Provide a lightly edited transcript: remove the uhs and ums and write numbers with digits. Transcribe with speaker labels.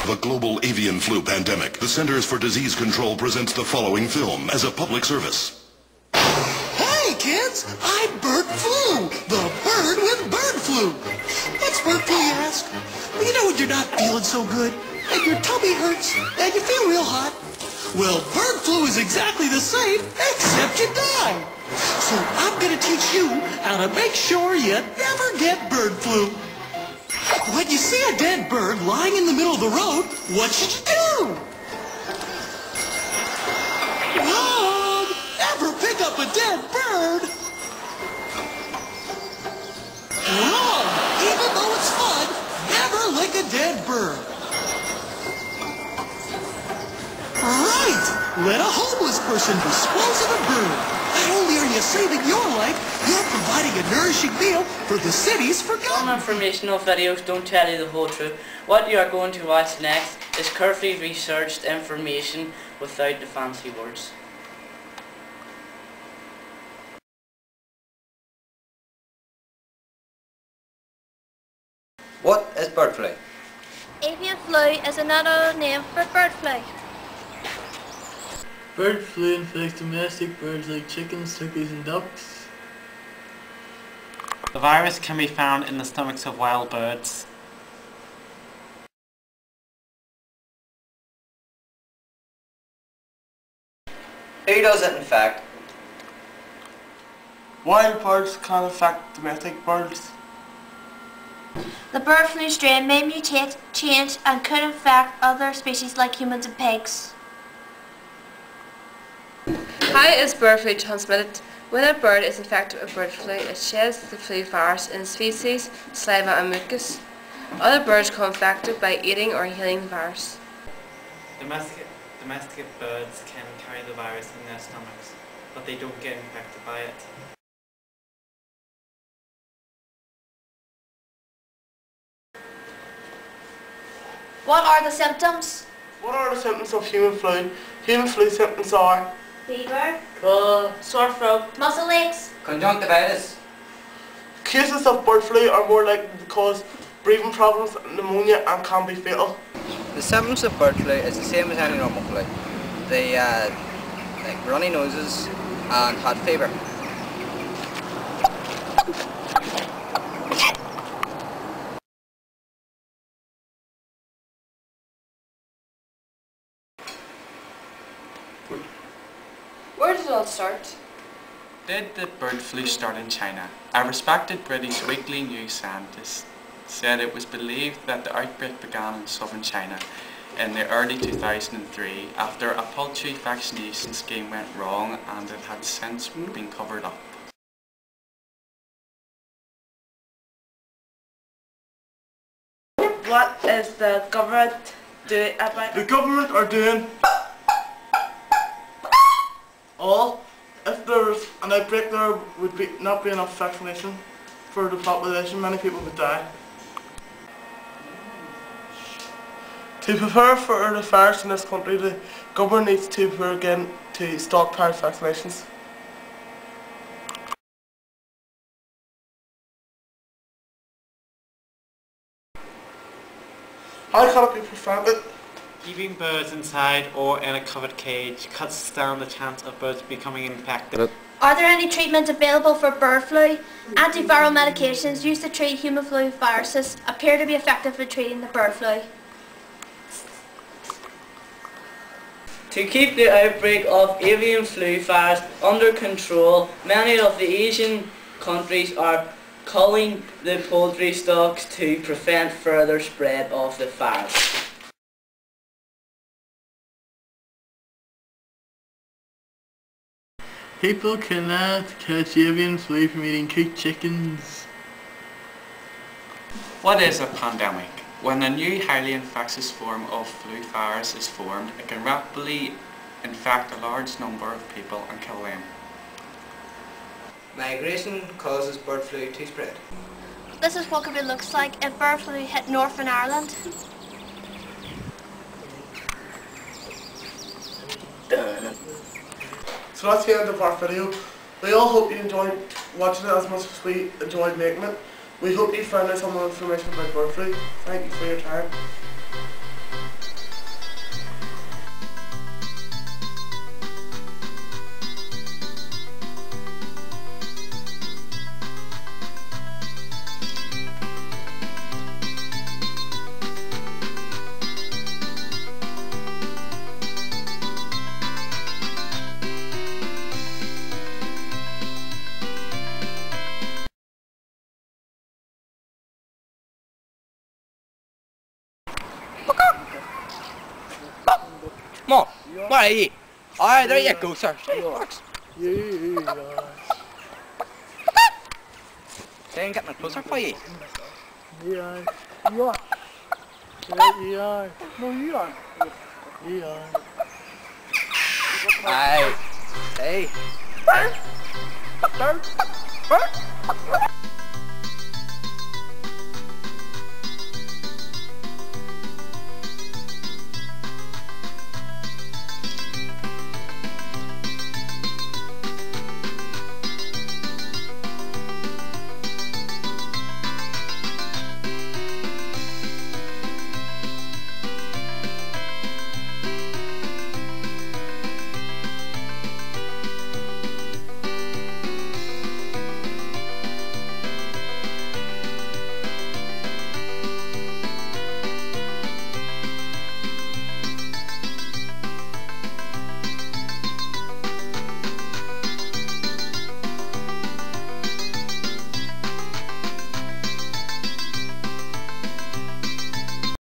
Speaker 1: The global avian flu pandemic. The Centers for Disease Control presents the following film as a public service.
Speaker 2: Hey kids, I'm Bird Flu, the bird with bird flu. What's bird flu, you ask? Well, you know when you're not feeling so good, and your tummy hurts, and you feel real hot? Well, bird flu is exactly the same, except you die. So I'm gonna teach you how to make sure you never get bird flu. When you see a dead bird lying in the middle of the road, what should you do? Wrong! Never pick up a dead bird! Wrong! Even though it's fun, never lick a dead bird. Right! Let a homeless person dispose of a bird. Not only are you saving your life, you're providing a nourishing meal for the city's forgotten.
Speaker 3: Some informational videos don't tell you the whole truth. What you are going to watch next is carefully researched information without the fancy words.
Speaker 4: What is bird flu?
Speaker 5: Avian flu is another name for bird flu.
Speaker 6: Bird flu infects domestic birds like chickens, turkeys and ducks.
Speaker 7: The virus can be found in the stomachs of wild birds.
Speaker 4: Who does it infect?
Speaker 6: Wild birds can infect domestic birds.
Speaker 5: The bird flu strain may mutate, change and could infect other species like humans and pigs.
Speaker 8: How is bird flu transmitted? When a bird is infected with bird flu, it sheds the flu virus in its feces, saliva and mucus. Other birds become infected by eating or inhaling the virus.
Speaker 7: Domestic birds can carry the virus in their stomachs, but they don't get infected by it.
Speaker 5: What are the symptoms?
Speaker 6: What are the symptoms of human flu? Human flu symptoms are
Speaker 5: Fever,
Speaker 3: Cold, sore throat,
Speaker 5: muscle aches,
Speaker 4: Conjunctivitis.
Speaker 6: cases of bird flu are more likely to cause breathing problems, pneumonia and can be fatal.
Speaker 4: The symptoms of bird flu is the same as any normal flu. They like runny noses and hot fever.
Speaker 8: Where did it all start?
Speaker 7: Did the bird flu start in China? A respected British weekly news scientist said it was believed that the outbreak began in southern China in the early 2003 after a poultry vaccination scheme went wrong, and it had since been covered up.
Speaker 3: what is the government doing about
Speaker 6: The
Speaker 3: it?
Speaker 6: government are doing all. If there's an outbreak, there would not be enough vaccination for the population. Many people would die. To prepare for the virus in this country, the government needs to prepare again to stockpile vaccinations. How can it be prevented?
Speaker 7: Keeping birds inside or in a covered cage cuts down the chance of birds becoming infected.
Speaker 5: Are there any treatments available for bird flu? Antiviral medications used to treat human flu viruses appear to be effective in treating the bird flu.
Speaker 3: To keep the outbreak of avian flu virus under control, many of the Asian countries are culling the poultry stocks to prevent further spread of the virus.
Speaker 6: People cannot catch avian flu from eating cooked chickens.
Speaker 7: What is a pandemic? When a new highly infectious form of flu virus is formed, it can rapidly infect a large number of people and kill them.
Speaker 4: Migration causes bird flu to spread.
Speaker 5: This is what it looks like if bird flu hit Northern Ireland.
Speaker 6: So that's the end of our video. We all hope you enjoyed watching it as much as we enjoyed making it. We hope you found out some more information about bird flu. Thank you for your time.
Speaker 4: Come on. Where are you? Alright, there you go, sir. See, it works. See, I'm getting closer for you.
Speaker 6: Yeah, you are. You are. No, you are. You are.
Speaker 4: Aye. Hey.
Speaker 6: Bird. Bird. Bird.